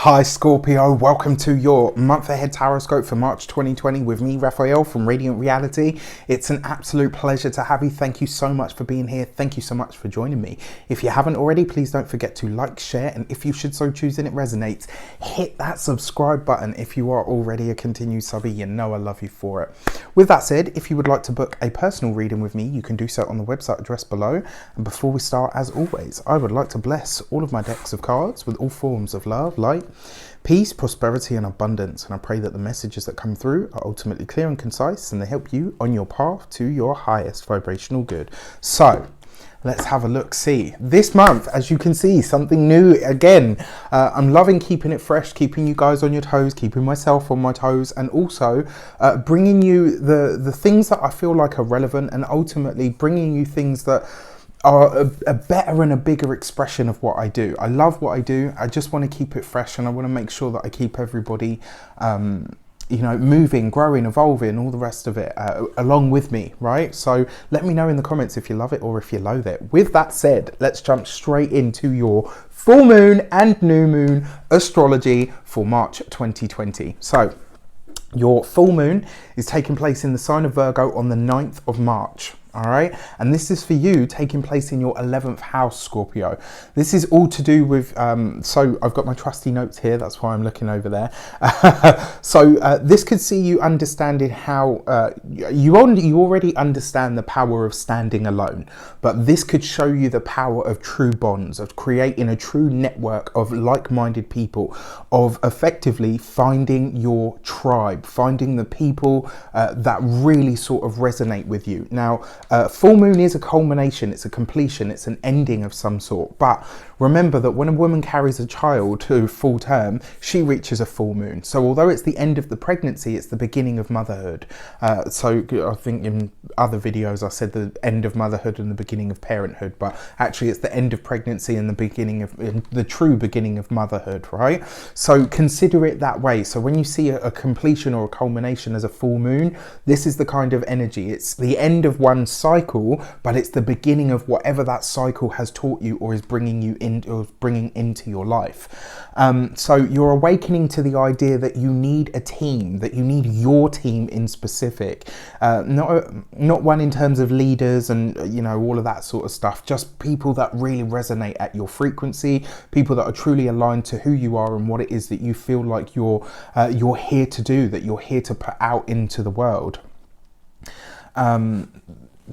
Hi Scorpio, welcome to your month ahead taroscope for March 2020 with me, Raphael from Reydiant Reality. It's an absolute pleasure to have you. Thank you so much for being here. Thank you so much for joining me. If you haven't already, please don't forget to like, share, and if you should so choose and it resonates, hit that subscribe button. If you are already a continued subby, you know I love you for it. With that said, if you would like to book a personal reading with me, you can do so on the website address below. And before we start, as always, I would like to bless all of my decks of cards with all forms of love, light, peace, prosperity, and abundance. And I pray that the messages that come through are ultimately clear and concise and they help you on your path to your highest vibrational good. So let's have a look. See, this month, as you can see, something new again. I'm loving keeping it fresh, keeping you guys on your toes, keeping myself on my toes, and also bringing you the things that I feel like are relevant, and ultimately bringing you things that are a better and a bigger expression of what I do. I love what I do. I just want to keep it fresh, and I want to make sure that I keep everybody moving, growing, evolving, all the rest of it along with me, right? So let me know in the comments if you love it or if you loathe it. With that said, let's jump straight into your full moon and new moon astrology for March 2020. So your full moon is taking place in the sign of Virgo on the 9th of March. All right, and this is for you taking place in your 11th house, Scorpio. This is all to do with so I've got my trusty notes here, that's why I'm looking over there. So this could see you understanding how you already understand the power of standing alone, but this could show you the power of true bonds, of creating a true network of like-minded people, of effectively finding your tribe, finding the people that really sort of resonate with you. Now, full moon is a culmination, it's a completion, it's an ending of some sort. But remember that when a woman carries a child to full term, she reaches a full moon. So although it's the end of the pregnancy, it's the beginning of motherhood. So I think in other videos I said the end of motherhood and the beginning of parenthood, but actually it's the end of pregnancy and the beginning of the true beginning of motherhood, right? So consider it that way. So when you see a completion or a culmination as a full moon, this is the kind of energy. It's the end of one cycle, but it's the beginning of whatever that cycle has taught you or is bringing you in, or bringing into your life. So you're awakening to the idea that you need a team, that you need your team in specific, not one in terms of leaders and all of that sort of stuff, just people that really resonate at your frequency, people that are truly aligned to who you are and what it is that you feel like you're here to do, that you're here to put out into the world.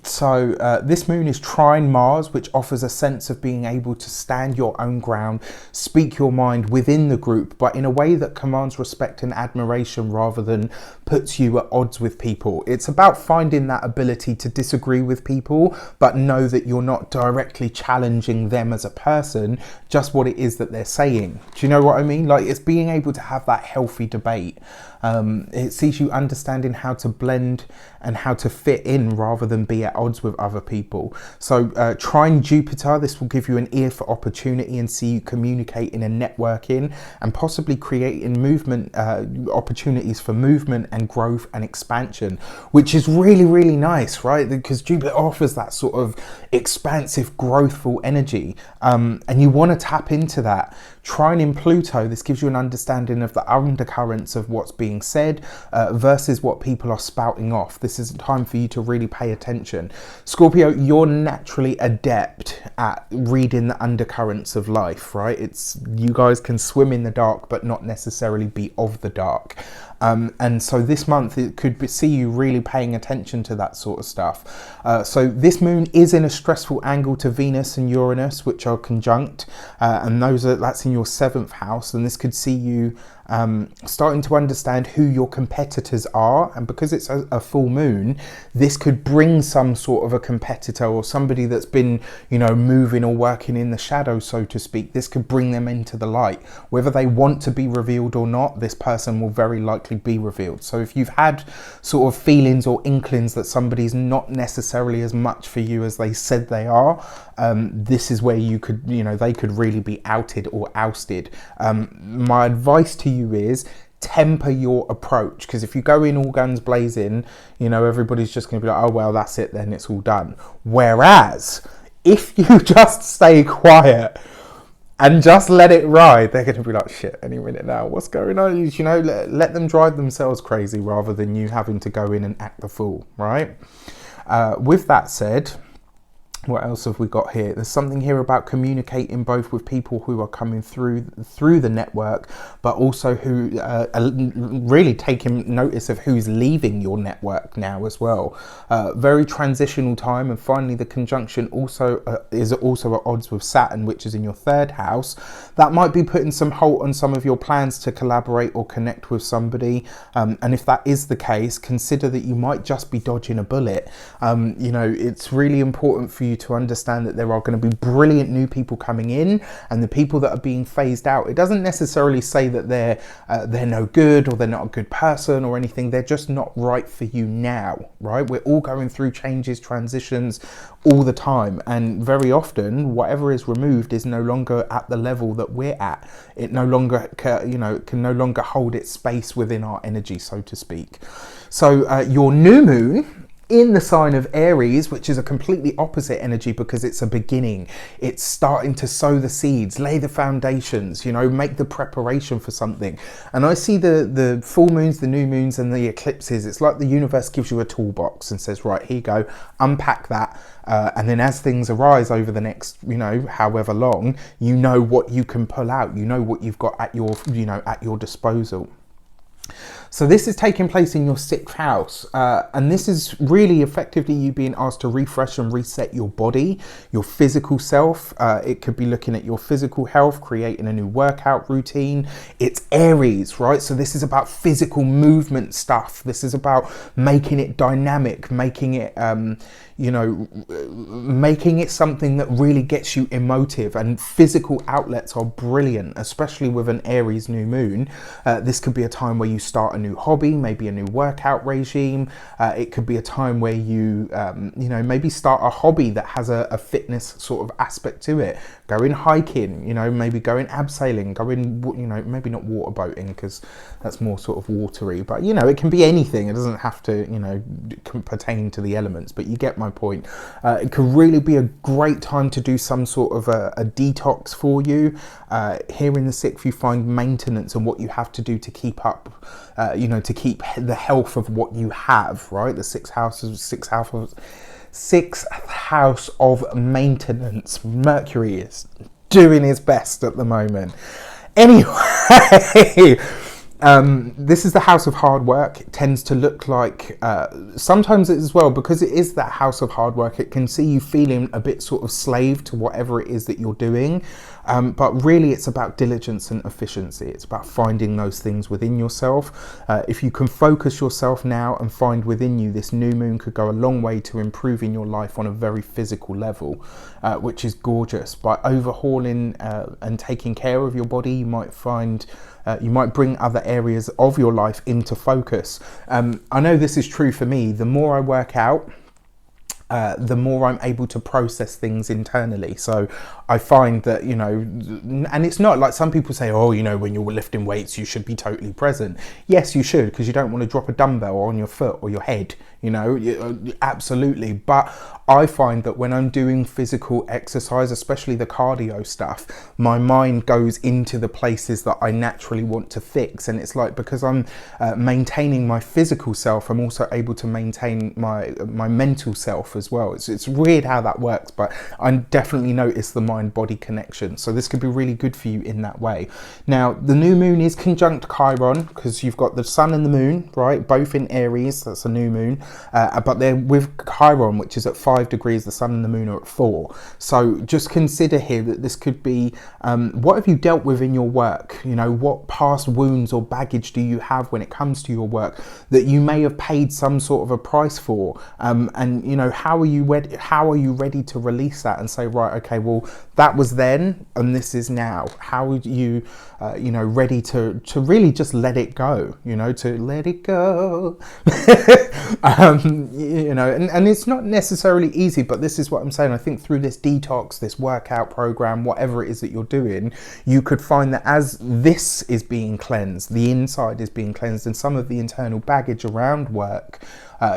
So this moon is trine Mars, which offers a sense of being able to stand your own ground, speak your mind within the group, but in a way that commands respect and admiration rather than puts you at odds with people. It's about finding that ability to disagree with people, but know that you're not directly challenging them as a person, just what it is that they're saying. Do you know what I mean? Like, it's being able to have that healthy debate. It sees you understanding how to blend and how to fit in rather than be at odds with other people. So trine Jupiter, this will give you an ear for opportunity and see you communicating and networking and possibly creating movement opportunities for movement and growth and expansion, which is really, really nice, right? Because Jupiter offers that sort of expansive, growthful energy, and you want to tap into that. Trine in Pluto, this gives you an understanding of the undercurrents of what's being said versus what people are spouting off. This is a time for you to really pay attention. Scorpio, you're naturally adept at reading the undercurrents of life, right? You guys can swim in the dark but not necessarily be of the dark. And so this month it could see you really paying attention to that sort of stuff. So this moon is in a stressful angle to Venus and Uranus, which are conjunct, and that's in your 7th house, and this could see you starting to understand who your competitors are. And because it's a full moon, this could bring some sort of a competitor or somebody that's been moving or working in the shadows, so to speak. This could bring them into the light. Whether they want to be revealed or not, this person will very likely be revealed. So if you've had sort of feelings or inklings that somebody's not necessarily as much for you as they said they are, this is where you could they could really be outed or ousted. My advice to you is temper your approach, because if you go in all guns blazing, everybody's just going to be like, oh well, that's it then, it's all done. Whereas if you just stay quiet and just let it ride. They're going to be like, shit, any minute now, what's going on? You know, let them drive themselves crazy rather than you having to go in and act the fool, right? With that said, what else have we got here? There's something here about communicating both with people who are coming through the network, but also who are really taking notice of who's leaving your network now as well. Very transitional time, and finally the conjunction also is also at odds with Saturn, which is in your third house. That might be putting some halt on some of your plans to collaborate or connect with somebody. And if that is the case, consider that you might just be dodging a bullet. You know, it's really important for you to understand that there are going to be brilliant new people coming in, and the people that are being phased out, it doesn't necessarily say that they're no good or they're not a good person or anything. They're just not right for you now, right? We're all going through changes, transitions all the time, and very often whatever is removed is no longer at the level that we're at. It no longer can no longer hold its space within our energy, so to speak. So your new moon in the sign of Aries, which is a completely opposite energy because it's a beginning. It's starting to sow the seeds, lay the foundations, you know, make the preparation for something. And I see the full moons, the new moons and the eclipses. It's like the universe gives you a toolbox and says, right, here you go, unpack that. And then as things arise over the next, you know, however long, you know what you can pull out, you know what you've got at your, you know, at your disposal. So this is taking place in your 6th house, and this is really effectively you being asked to refresh and reset your body, your physical self. It could be looking at your physical health, creating a new workout routine. It's Aries, right? So this is about physical movement stuff. This is about making it dynamic, making it, you know, making it something that really gets you emotive, and physical outlets are brilliant, especially with an Aries new moon. This could be a time where you start a new hobby, maybe a new workout regime. It could be a time where you, you know, maybe start a hobby that has a fitness sort of aspect to it. Going hiking, you know, maybe going abseiling, going, you know, maybe not water boating because that's more sort of watery, but you know, it can be anything. It doesn't have to, you know, pertain to the elements, but you get my point. It could really be a great time to do some sort of a detox for you. Here in the 6th, you find maintenance and what you have to do to keep up, you know, to keep the health of what you have, right? The 6th house is 6th house of maintenance. Mercury is doing his best at the moment. Anyway, this is the house of hard work. It tends to look like, sometimes as well, because it is that house of hard work, it can see you feeling a bit sort of slave to whatever it is that you're doing. But really it's about diligence and efficiency. It's about finding those things within yourself. If you can focus yourself now and find within you, this new moon could go a long way to improving your life on a very physical level, which is gorgeous. By overhauling and taking care of your body, you might find you might bring other areas of your life into focus. I know this is true for me. The more I work out, the more I'm able to process things internally. So I find that, you know, and it's not like some people say, oh, you know, when you're lifting weights, you should be totally present. Yes, you should, because you don't want to drop a dumbbell on your foot or your head, you know, absolutely. But I find that when I'm doing physical exercise, especially the cardio stuff, my mind goes into the places that I naturally want to fix. And it's like, because I'm maintaining my physical self, I'm also able to maintain my mental self as well. It's weird how that works, but I definitely notice the mind-body connection. So this could be really good for you in that way. Now, the new moon is conjunct Chiron, because you've got the sun and the moon, right? Both in Aries, that's a new moon. But they're with Chiron, which is at 5 degrees, the sun and the moon are at 4. So just consider here that this could be, what have you dealt with in your work? You know, what past wounds or baggage do you have when it comes to your work that you may have paid some sort of a price for? And, you know, how are you ready to release that and say, right, okay, well, that was then and this is now. How are you, you know, ready to really just let it go, you know, to let it go. You know, and it's not necessarily easy, but this is what I'm saying. I think through this detox, this workout program, whatever it is that you're doing, you could find that as this is being cleansed, the inside is being cleansed, and some of the internal baggage around work,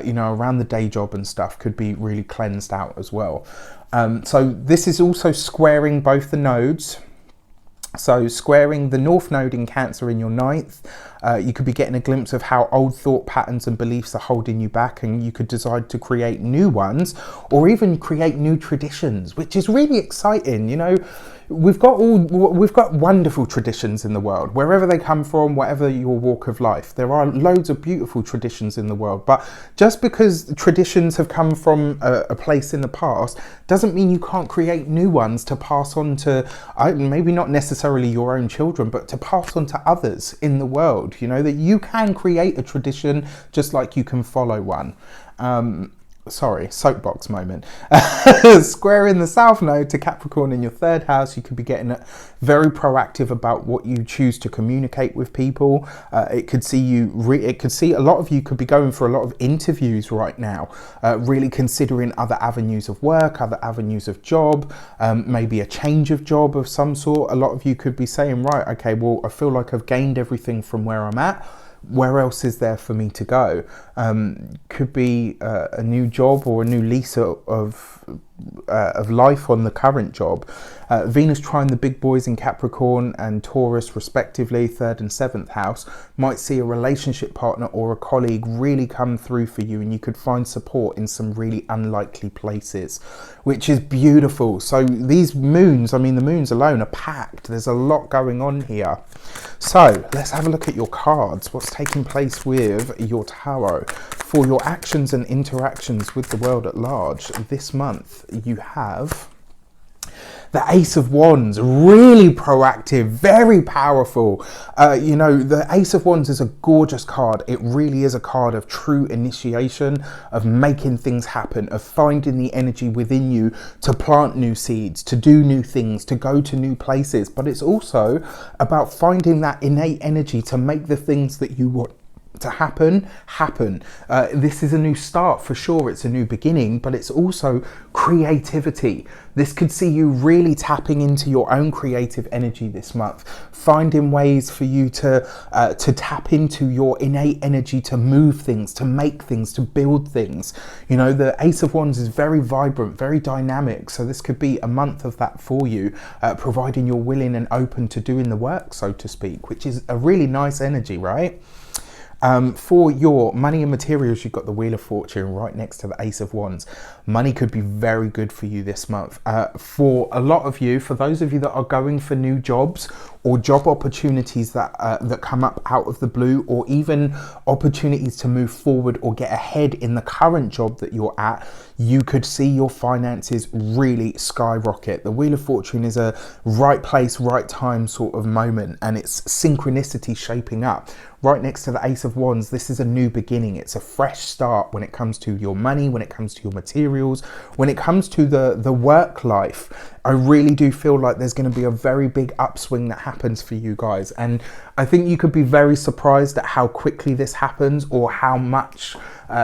you know, around the day job and stuff could be really cleansed out as well. So this is also squaring both the nodes. So squaring the North Node in Cancer in your ninth, you could be getting a glimpse of how old thought patterns and beliefs are holding you back, and you could decide to create new ones or even create new traditions, which is really exciting. You know, we've got wonderful traditions in the world, wherever they come from, whatever your walk of life. There are loads of beautiful traditions in the world, but just because traditions have come from a place in the past doesn't mean you can't create new ones to pass on to maybe not necessarily your own children, but to pass on to others in the world. You know, that you can create a tradition just like you can follow one. Sorry, soapbox moment. Squaring the South Node to Capricorn in your third house, you could be getting very proactive about what you choose to communicate with people. It could see a lot of you could be going for a lot of interviews right now, really considering other avenues of work, other avenues of job, maybe a change of job of some sort. A lot of you could be saying, right, okay, well, I feel like I've gained everything from where I'm at. Where else is there for me to go? Could be a new job or a new lease of life on the current job. Venus trine the big boys in Capricorn and Taurus respectively, 3rd and 7th house, might see a relationship partner or a colleague really come through for you, and you could find support in some really unlikely places, which is beautiful. So these moons, I mean the moons alone are packed. There's a lot going on here. So let's have a look at your cards. What's taking place with your tarot for your actions and interactions with the world at large this month? You have the Ace of Wands, really proactive, very powerful. You know, the Ace of Wands is a gorgeous card. It really is a card of true initiation, of making things happen, of finding the energy within you to plant new seeds, to do new things, to go to new places. But it's also about finding that innate energy to make the things that you want to happen. This is a new start for sure. It's a new beginning, but it's also creativity. This could see you really tapping into your own creative energy this month, finding ways for you to tap into your innate energy to move things, to make things, to build things. You know, the Ace of Wands is very vibrant, very dynamic. So this could be a month of that for you, providing you're willing and open to doing the work, so to speak, which is a really nice energy, right? For your money and materials, you've got the Wheel of Fortune right next to the Ace of Wands. Money could be very good for you this month. For a lot of you, for those of you that are going for new jobs or job opportunities that come up out of the blue, or even opportunities to move forward or get ahead in the current job that you're at, you could see your finances really skyrocket. The Wheel of Fortune is a right place, right time sort of moment, and it's synchronicity shaping up. Right next to the Ace of Wands, this is a new beginning. It's a fresh start when it comes to your money, when it comes to your materials, when it comes to the work life. I really do feel like there's going to be a very big upswing that happens for you guys. And I think you could be very surprised at how quickly this happens, or how much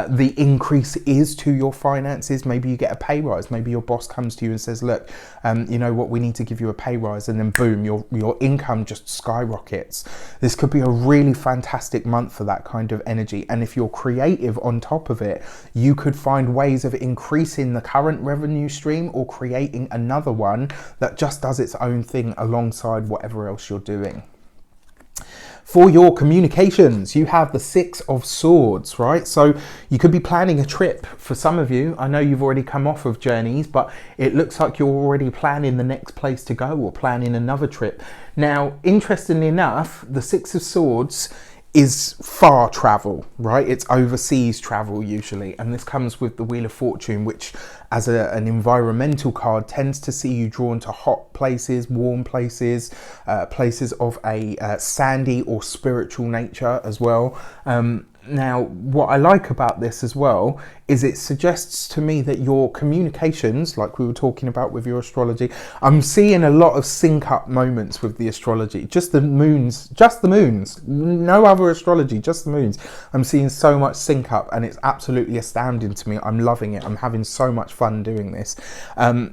the increase is to your finances. Maybe you get a pay rise. Maybe your boss comes to you and says, look, you know what, we need to give you a pay rise, and then boom, your income just skyrockets. This could be a really fantastic month for that kind of energy. And if you're creative on top of it, you could find ways of increasing the current revenue stream or creating another one that just does its own thing alongside whatever else you're doing. For your communications, you have the Six of Swords, right? So you could be planning a trip. For some of you, I know you've already come off of journeys, but it looks like you're already planning the next place to go, or planning another trip. Now, interestingly enough, the Six of Swords is far travel, right? It's overseas travel usually, and this comes with the Wheel of Fortune, which as an environmental card tends to see you drawn to hot places, warm places, places of a sandy or spiritual nature as well. Now, what I like about this as well is it suggests to me that your communications, like we were talking about with your astrology, I'm seeing a lot of sync up moments with the astrology. Just the moons, no other astrology, just the moons. I'm seeing so much sync up, and it's absolutely astounding to me. I'm loving it. I'm having so much fun doing this.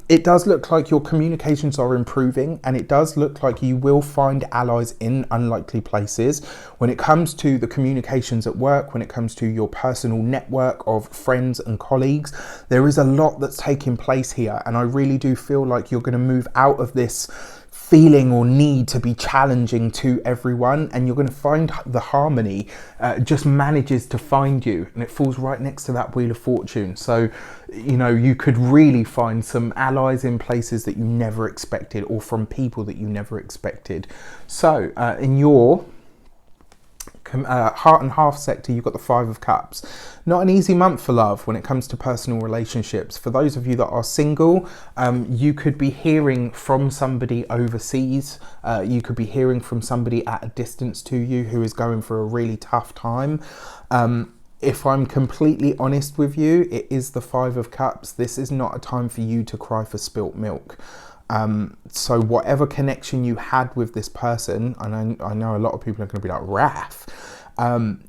It does look like your communications are improving, and it does look like you will find allies in unlikely places. When it comes to the communications at work, when it comes to your personal network of friends and colleagues, there is a lot that's taking place here, and I really do feel like you're going to move out of this feeling or need to be challenging to everyone, and you're going to find the harmony just manages to find you, and it falls right next to that Wheel of Fortune. So, you know, you could really find some allies in places that you never expected, or from people that you never expected. So in your heart and half sector, you've got the Five of Cups. Not an easy month for love when it comes to personal relationships. For those of you that are single, you could be hearing from somebody overseas. You could be hearing from somebody at a distance to you who is going through a really tough time. If I'm completely honest with you, it is the Five of Cups. This is not a time for you to cry for spilt milk. So whatever connection you had with this person, and I know a lot of people are going to be like, Raf,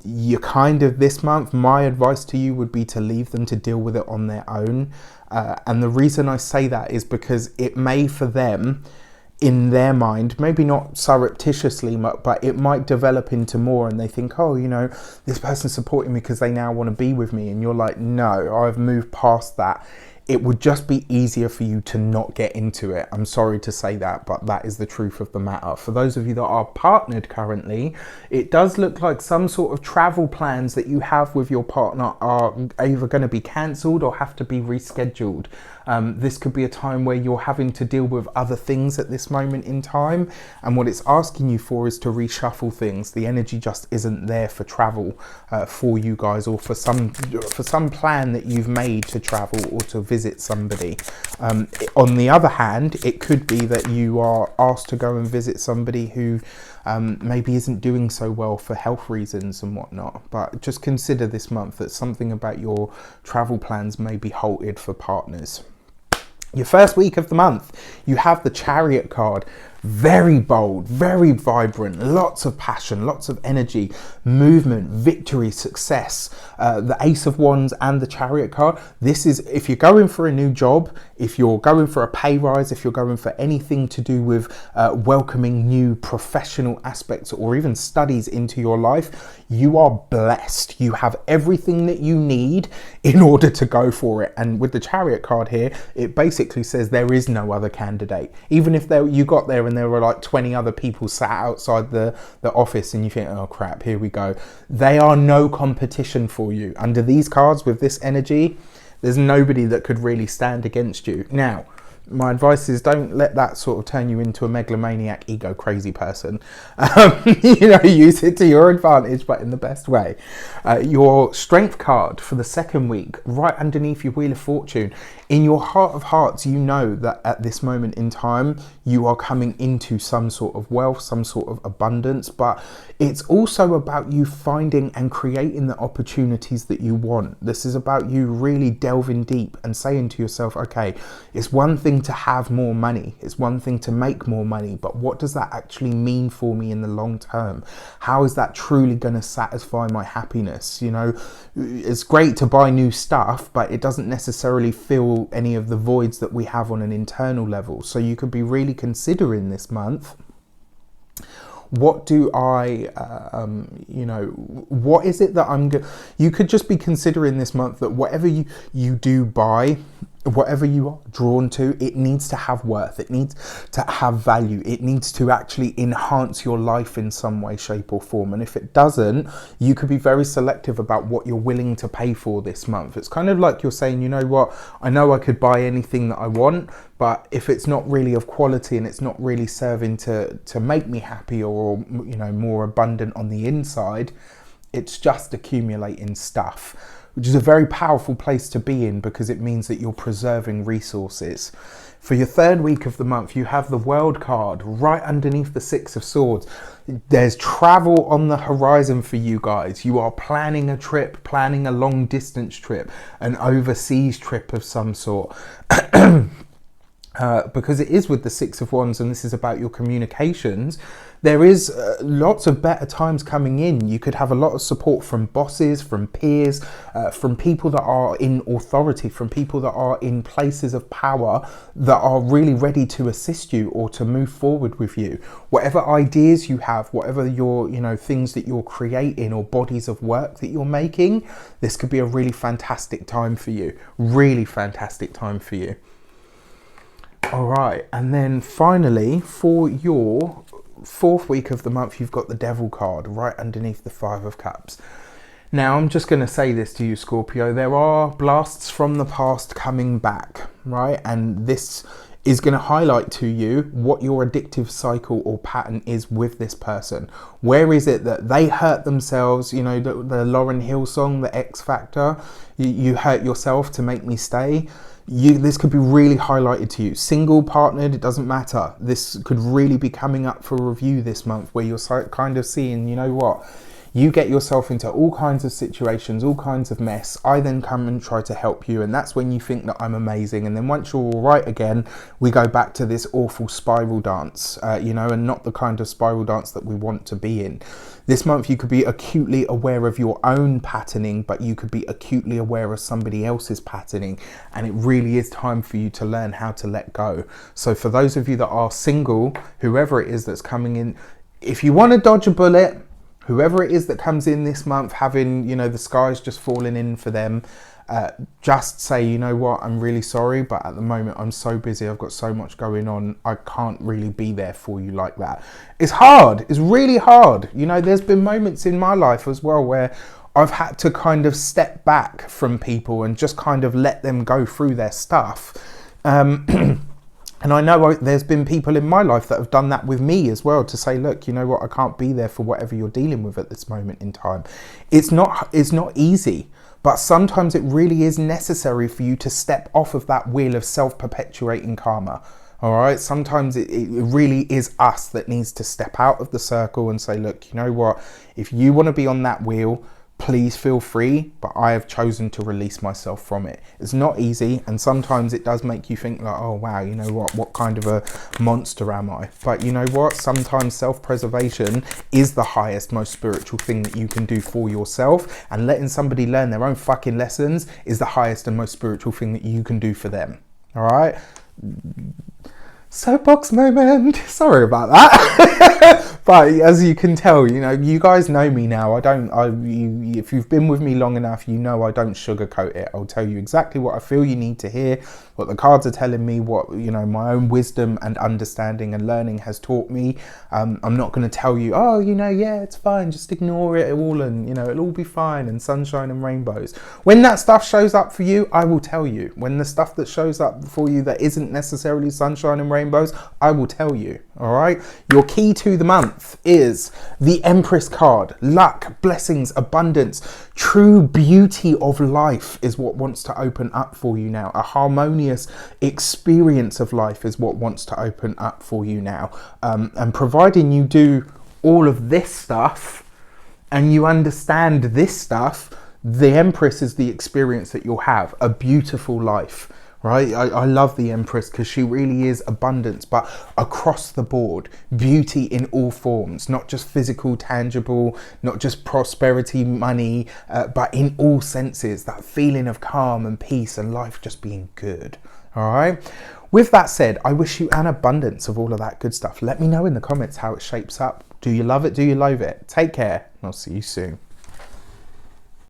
you kind of, this month, my advice to you would be to leave them to deal with it on their own. And the reason I say that is because it may, for them, in their mind, maybe not surreptitiously, but it might develop into more, and they think, oh, you know, this person's supporting me because they now want to be with me. And you're like, no, I've moved past that. It would just be easier for you to not get into it. I'm sorry to say that, but that is the truth of the matter. For those of you that are partnered currently, it does look like some sort of travel plans that you have with your partner are either going to be cancelled or have to be rescheduled. This could be a time where you're having to deal with other things at this moment in time, and what it's asking you for is to reshuffle things. The energy just isn't there for travel for you guys, or for some plan that you've made to travel or to visit somebody. On the other hand, it could be that you are asked to go and visit somebody who maybe isn't doing so well for health reasons and whatnot. But just consider this month that something about your travel plans may be halted for partners. Your first week of the month, you have the Chariot card. Very bold, very vibrant, lots of passion, lots of energy, movement, victory, success. The Ace of Wands and the Chariot card. This is, if you're going for a new job, if you're going for a pay rise, if you're going for anything to do with welcoming new professional aspects or even studies into your life, you are blessed. You have everything that you need in order to go for it. And with the Chariot card here, it basically says there is no other candidate. Even if you got there and there were like 20 other people sat outside the office and you think, oh crap, here we go. They are no competition for you. Under these cards with this energy, there's nobody that could really stand against you. Now, my advice is don't let that sort of turn you into a megalomaniac, ego crazy person. You know, use it to your advantage, but in the best way. Your Strength card for the second week, right underneath your Wheel of Fortune. In your heart of hearts, you know that at this moment in time, you are coming into some sort of wealth, some sort of abundance, but it's also about you finding and creating the opportunities that you want. This is about you really delving deep and saying to yourself, okay, it's one thing to have more money, it's one thing to make more money, but what does that actually mean for me in the long term? How is that truly going to satisfy my happiness? You know, it's great to buy new stuff, but it doesn't necessarily fill any of the voids that we have on an internal level. So you could be really considering this month, what do I, you know, what is it that you could just be considering this month that whatever you do buy, whatever you are drawn to, it needs to have worth, it needs to have value, it needs to actually enhance your life in some way, shape or form. And if it doesn't, you could be very selective about what you're willing to pay for this month. It's kind of like you're saying, you know what, I know I could buy anything that I want, but if it's not really of quality and it's not really serving to make me happy or, you know, more abundant on the inside, it's just accumulating stuff, which is a very powerful place to be in because it means that you're preserving resources. For your third week of the month, you have the World card right underneath the Six of Swords. There's travel on the horizon for you guys. You are planning a trip, planning a long distance trip, an overseas trip of some sort. Because it is with the Six of Wands and this is about your communications, there is lots of better times coming in. You could have a lot of support from bosses, from peers, from people that are in authority, from people that are in places of power that are really ready to assist you or to move forward with you. Whatever ideas you have, whatever your, you know, things that you're creating or bodies of work that you're making, this could be a really fantastic time for you. Really fantastic time for you. All right, and then finally, for your fourth week of the month, you've got the Devil card right underneath the Five of Cups. Now, I'm just going to say this to you, Scorpio. There are blasts from the past coming back, right? And this is going to highlight to you what your addictive cycle or pattern is with this person. Where is it that they hurt themselves? You know, the Lauryn Hill song, The X Factor, you hurt yourself to make me stay. This could be really highlighted to you. Single, partnered, it doesn't matter. This could really be coming up for review this month, where you're kind of seeing, you know what, you get yourself into all kinds of situations, all kinds of mess. I then come and try to help you, and that's when you think that I'm amazing. And then once you're all right again, we go back to this awful spiral dance, you know, and not the kind of spiral dance that we want to be in. This month you could be acutely aware of your own patterning, but you could be acutely aware of somebody else's patterning, and it really is time for you to learn how to let go. So for those of you that are single, whoever it is that's coming in, if you want to dodge a bullet, whoever it is that comes in this month having, you know, the sky's just falling in for them, just say, you know what, I'm really sorry, but at the moment I'm so busy, I've got so much going on, I can't really be there for you like that. It's hard, it's really hard. You know, there's been moments in my life as well where I've had to kind of step back from people and just kind of let them go through their stuff. And I know there's been people in my life that have done that with me as well, to say, look, you know what, I can't be there for whatever you're dealing with at this moment in time. It's not easy, but sometimes it really is necessary for you to step off of that wheel of self-perpetuating karma. All right, sometimes it really is us that needs to step out of the circle and say, look, you know what, if you want to be on that wheel, please feel free, but I have chosen to release myself from it. It's not easy, and sometimes it does make you think like, oh wow, you know what kind of a monster am I? But you know what, sometimes self-preservation is the highest, most spiritual thing that you can do for yourself, and letting somebody learn their own fucking lessons is the highest and most spiritual thing that you can do for them. All right, soapbox moment. Sorry about that. But as you can tell, you know, you guys know me now. If you've been with me long enough, you know I don't sugarcoat it. I'll tell you exactly what I feel you need to hear, what the cards are telling me, what, you know, my own wisdom and understanding and learning has taught me. I'm not going to tell you, oh, you know, yeah, it's fine, just ignore it all and, you know, it'll all be fine and sunshine and rainbows. When that stuff shows up for you, I will tell you. When the stuff that shows up for you that isn't necessarily sunshine and rainbows, I will tell you. All right, your key to the month is the Empress card. Luck, blessings, abundance, true beauty of life is what wants to open up for you now. A harmonious experience of life is what wants to open up for you now. And providing you do all of this stuff and you understand this stuff, the Empress is the experience that you'll have, a beautiful life. Right? I love the Empress because she really is abundance, but across the board, beauty in all forms, not just physical, tangible, not just prosperity, money, but in all senses, that feeling of calm and peace and life just being good. All right. With that said, I wish you an abundance of all of that good stuff. Let me know in the comments how it shapes up. Do you love it? Do you loathe it? Take care. And I'll see you soon.